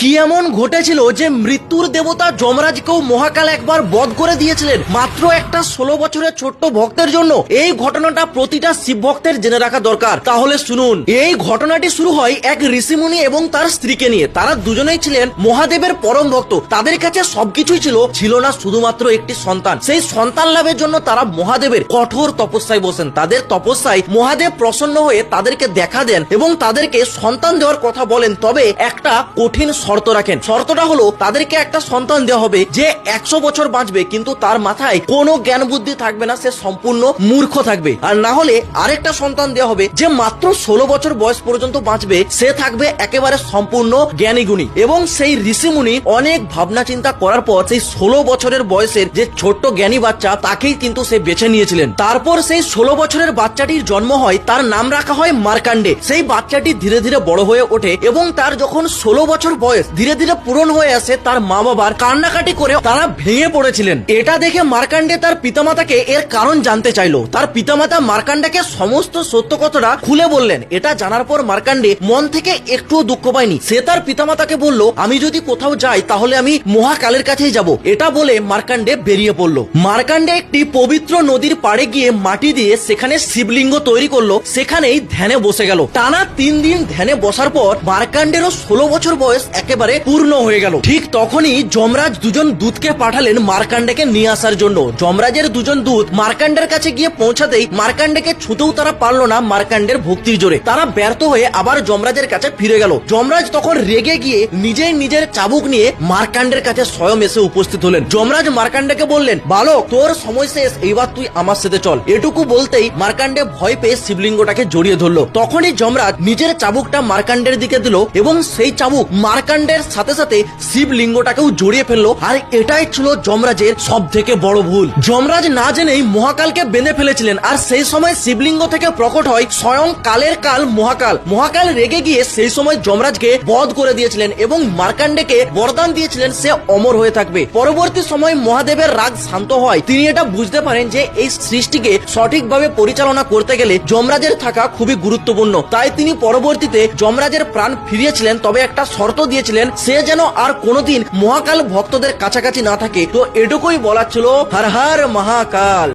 কি এমন ঘটেছিল যে মৃত্যুর দেবতা যমরাজকেও মহাকাল একবার বধ করে দিয়েছিলেন মাত্র একটা 16 বছরের ছোট্ট ভক্তের জন্য? এই ঘটনাটা প্রতিটা শিব ভক্তের জেনে রাখা দরকার। তাহলে শুনুন, এই ঘটনাটি শুরু হয় এক ঋষিমুনি এবং তার স্ত্রীকে নিয়ে। তারা দুজনেই ছিলেন মহাদেবের পরম ভক্ত। তাদের কাছে সবকিছুই ছিল না শুধুমাত্র একটি সন্তান। সেই সন্তান লাভের জন্য তারা মহাদেবের কঠোর তপস্যায় বসেন। তাদের তপস্যায় মহাদেব প্রসন্ন হয়ে তাদেরকে দেখা দেন এবং তাদেরকে সন্তান দেওয়ার কথা বলেন, তবে একটা কঠিন শর্ত রাখেন। শর্তটা হলো তাদেরকে একটা সন্তান দেওয়া হবে যে 100 বছর বাঁচবে, কিন্তু তার মাথায় কোনো জ্ঞান বুদ্ধি থাকবে না, সে সম্পূর্ণ মূর্খ থাকবে। আর না হলে আরেকটা সন্তান দেওয়া হবে যে মাত্র 16 বছর বয়স পর্যন্ত বাঁচবে, সে থাকবে একেবারে সম্পূর্ণ জ্ঞানী গুণী। এবং সেই ঋষিমুনি অনেক ভাবনা চিন্তা করার পর সেই 16 বছরের বয়সের যে ছোট্ট জ্ঞানী বাচ্চা, তাকেই কিন্তু সে বেছে নিয়েছিলেন। তারপর সেই 16 বছরের বাচ্চাটির জন্ম হয়, তার নাম রাখা হয় মার্কান্ডে। সেই বাচ্চাটি ধীরে ধীরে বড় হয়ে ওঠে এবং তার যখন 16 বছর বয়স ধীরে ধীরে পূরণ হয়ে আসে, তার মা বাবার কান্নাকাটি করে তারা ভেঙে পড়েছিলেন। এটা দেখে মার্কান্ডে তার পিতামাতাকে এর কারণ জানতে চাইলো। তার পিতামাতা মার্কান্ডাকে সমস্ত সত্য কথাটা খুলে বললেন। এটা জানার পর মার্কান্ডে মন থেকে একটুও দুঃখ পায়নি। সে তার পিতামাতাকে বলল, আমি যদি কোথাও যাই তাহলে আমি মহাকালের কাছেই যাব। এটা বলে মার্কান্ডে বেরিয়ে পড়লো। মার্কান্ডে একটি পবিত্র নদীর পাড়ে গিয়ে মাটি দিয়ে সেখানে শিবলিঙ্গ তৈরি করলো। সেখানেই ধ্যানে বসে গেল। টানা 3 দিন ধ্যানে বসার পর মার্কান্ডেরও 16 বছর বয়স একেবারে পূর্ণ হয়ে গেল। ঠিক তখনই যমরাজ দুজন দূতকে পাঠালেন মার্কান্ডেকে নিয়ে আসার জন্য। যমরাজের দুজন দূত মার্কান্ডের কাছে গিয়ে পৌঁছাতেই মার্কান্ডেকে ছুঁতেও তারা পারলো না মার্কান্ডের ভক্তির জোরে। তারা ব্যর্থ হয়ে আবার যমরাজের কাছে ফিরে গেল। যমরাজ তখন রেগে গিয়ে নিজের চাবুক নিয়ে মার্কান্ডের কাছে স্বয়ং এসে উপস্থিত হলেন। যমরাজ মার্কান্ডেকে বললেন, বালক, তোর সময় শেষ, এইবার তুই আমার সাথে চল। এটুকু বলতেই মার্কান্ডে ভয় পেয়ে শিবলিঙ্গটাকে জড়িয়ে ধরলো। তখনই যমরাজ নিজের চাবুকটা মার্কান্ডের দিকে দিল এবং সেই চাবুক মার্কান্ডের সাথে সাথে শিবলিঙ্গটাকেও জড়িয়ে ফেললো। আর এটাই ছিল যমরাজের সব থেকে বড় ভুল। যমরাজ না জেনেই মহাকালকে বেঁধে ফেলেছিলেন। আর সেই সময় শিবলিঙ্গ থেকে প্রকট হয় স্বয়ং কালের কাল মহাকাল। মহাকাল রেগে গিয়ে সেই সময় যমরাজকে বধ করে দিয়েছিলেন এবং মার্কান্ডেকে বরদান দিয়েছিলেন সে অমর হয়ে থাকবে। পরবর্তী সময় মহাদেবের রাগ শান্ত হয়। তিনি এটা বুঝতে পারেন যে এই সৃষ্টিকে সঠিকভাবে পরিচালনা করতে গেলে যমরাজের থাকা খুবই গুরুত্বপূর্ণ। তাই তিনি পরবর্তীতে যমরাজের প্রাণ ফিরিয়েছিলেন, তবে একটা শর্ত দিয়েছিলেন, সে যেন আর কোনোদিন মহাকাল ভক্তদের কাছাকাছি না থাকে। তো এটুকুই বলার ছিল। হর হর মহাকাল।